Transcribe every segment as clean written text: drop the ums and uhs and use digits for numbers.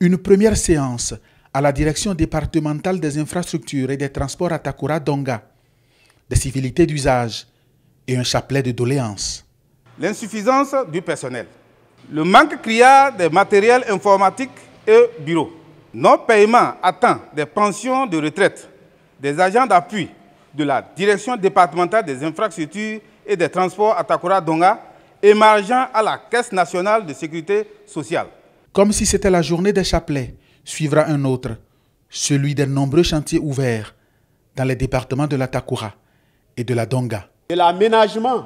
Une première séance à la direction départementale des infrastructures et des transports à Takura-Donga, des civilités d'usage et un chapelet de doléances. L'insuffisance du personnel, le manque criard des matériels informatiques et bureaux, non-paiement à temps des pensions de retraite, des agents d'appui de la direction départementale des infrastructures et des transports à Takura-Donga, émargeant à la Caisse nationale de sécurité sociale. Comme si c'était la journée des chapelets, suivra un autre, celui des nombreux chantiers ouverts dans les départements de la Takura et de la Donga. De l'aménagement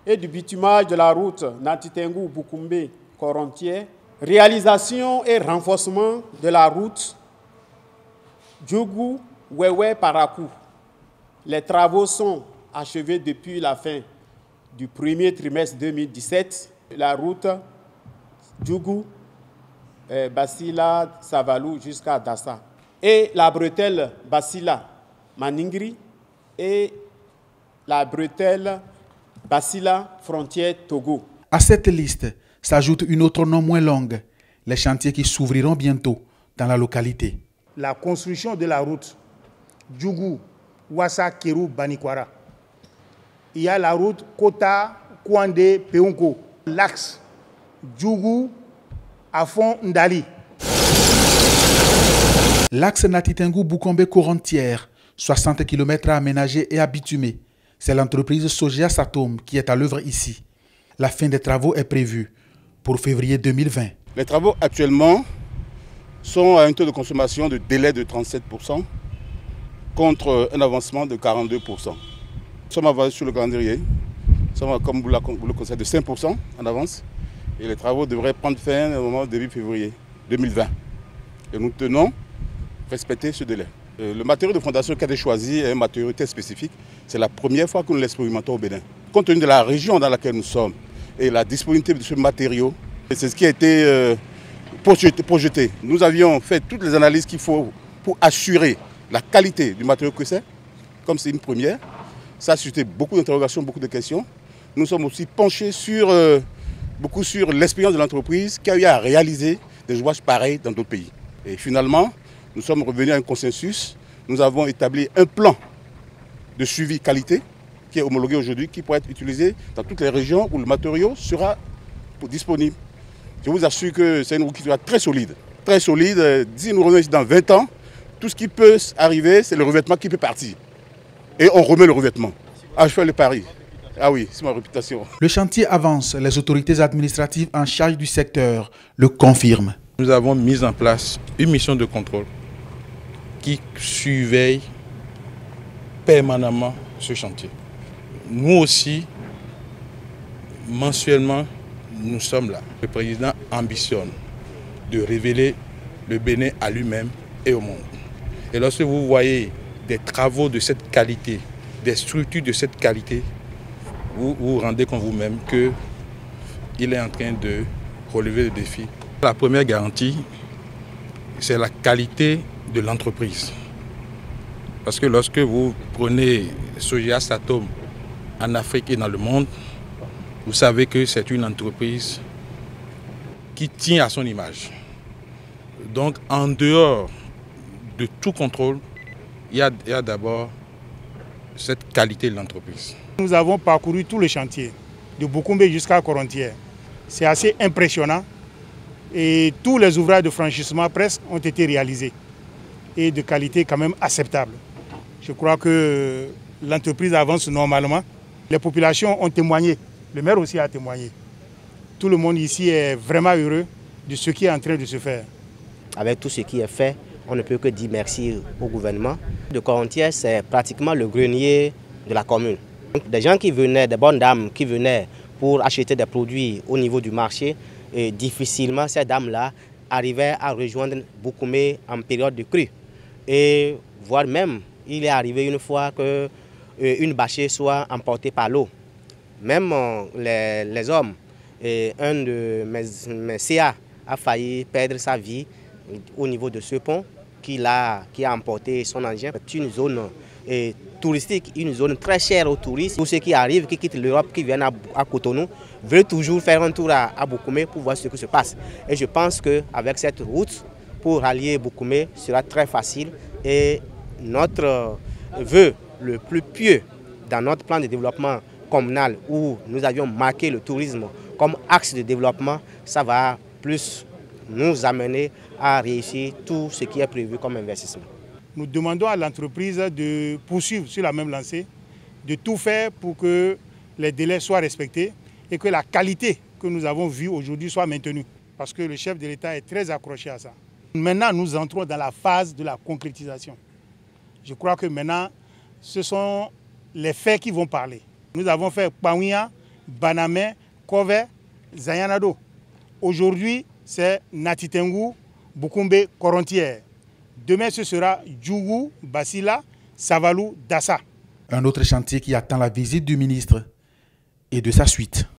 et du bitumage de la route Nantitengu-Bukumbe-Korontier, réalisation et renforcement de la route Djougou-Wewe-Parakou. Les travaux sont achevés depuis la fin du premier trimestre 2017. La route Djougou, Basila, Savalou jusqu'à Dassa. Et la bretelle Basila, Maningri et la bretelle Basila, frontière Togo. À cette liste s'ajoute une autre non moins longue, les chantiers qui s'ouvriront bientôt dans la localité. La construction de la route Djougou, Wassa, Kéru, Banikwara. Il y a la route Kota, Kouande, Peunko. L'axe Djougou, Afon, Ndali. L'axe Natitengu-Bukombe-Korontière, 60 km à aménager et à bitumer. C'est l'entreprise Sojia Satom qui est à l'œuvre ici. La fin des travaux est prévue pour février 2020. Les travaux actuellement sont à un taux de consommation de délai de 37% contre un avancement de 42%. Nous sommes avancés sur le calendrier. Nous sommes, comme vous le constatez, de 5% en avance. Et les travaux devraient prendre fin au moment début février 2020. Et nous tenons à respecter ce délai. Le matériau de fondation qui a été choisi est un matériau très spécifique. C'est la première fois que nous l'expérimentons au Bénin. Compte tenu de la région dans laquelle nous sommes et la disponibilité de ce matériau, c'est ce qui a été projeté. Nous avions fait toutes les analyses qu'il faut pour assurer la qualité du matériau que c'est. Comme c'est une première, ça a suscité beaucoup d'interrogations, beaucoup de questions. Nous sommes aussi penchés beaucoup sur l'expérience de l'entreprise qui a eu à réaliser des ouvrages pareils dans d'autres pays. Et finalement, nous sommes revenus à un consensus. Nous avons établi un plan de suivi qualité qui est homologué aujourd'hui, qui pourra être utilisé dans toutes les régions où le matériau sera disponible. Je vous assure que c'est une route qui sera très solide. Très solide. Si nous revenons ici dans 20 ans, tout ce qui peut arriver, c'est le revêtement qui peut partir. Et on remet le revêtement. Ah, je fais le pari. Ah oui, c'est ma réputation. Le chantier avance. Les autorités administratives en charge du secteur le confirment. Nous avons mis en place une mission de contrôle qui surveille permanemment ce chantier. Nous aussi, mensuellement, nous sommes là. Le président ambitionne de révéler le Bénin à lui-même et au monde. Et lorsque vous voyez des travaux de cette qualité, des structures de cette qualité, vous vous rendez compte vous-même qu'il est en train de relever le défi. La première garantie, c'est la qualité de l'entreprise. Parce que lorsque vous prenez Sojia Satom en Afrique et dans le monde, vous savez que c'est une entreprise qui tient à son image. Donc en dehors de tout contrôle, il y a d'abord cette qualité de l'entreprise. Nous avons parcouru tout le chantier, de Bukumbe jusqu'à Korontier. C'est assez impressionnant et tous les ouvrages de franchissement presque ont été réalisés et de qualité quand même acceptable. Je crois que l'entreprise avance normalement. Les populations ont témoigné, le maire aussi a témoigné. Tout le monde ici est vraiment heureux de ce qui est en train de se faire. Avec tout ce qui est fait, on ne peut que dire merci au gouvernement. De Korontier, c'est pratiquement le grenier de la commune. Des gens qui venaient, des bonnes dames qui venaient pour acheter des produits au niveau du marché, et difficilement ces dames-là arrivaient à rejoindre Bukumbe en période de crue. Et voire même, il est arrivé une fois qu'une bâchée soit emportée par l'eau. Même les hommes, et un de mes CA a failli perdre sa vie au niveau de ce pont qui a emporté son engin. C'est une zone touristique, une zone très chère aux touristes. Tous ceux qui arrivent, qui quittent l'Europe, qui viennent à Cotonou, veulent toujours faire un tour à Bukumbe pour voir ce qui se passe. Et je pense qu'avec cette route, pour allier Boukoumé sera très facile et notre vœu le plus pieux dans notre plan de développement communal où nous avions marqué le tourisme comme axe de développement, ça va plus nous amener à réussir tout ce qui est prévu comme investissement. Nous demandons à l'entreprise de poursuivre sur la même lancée, de tout faire pour que les délais soient respectés et que la qualité que nous avons vue aujourd'hui soit maintenue. Parce que le chef de l'État est très accroché à ça. Maintenant, nous entrons dans la phase de la concrétisation. Je crois que maintenant, ce sont les faits qui vont parler. Nous avons fait Kpawia, Banamé, Kové, Zayanado. Aujourd'hui, c'est Natitengu, Boukoumbe, Korontière. Demain, ce sera Djougou, Basila, Savalou, Dassa. Un autre chantier qui attend la visite du ministre et de sa suite.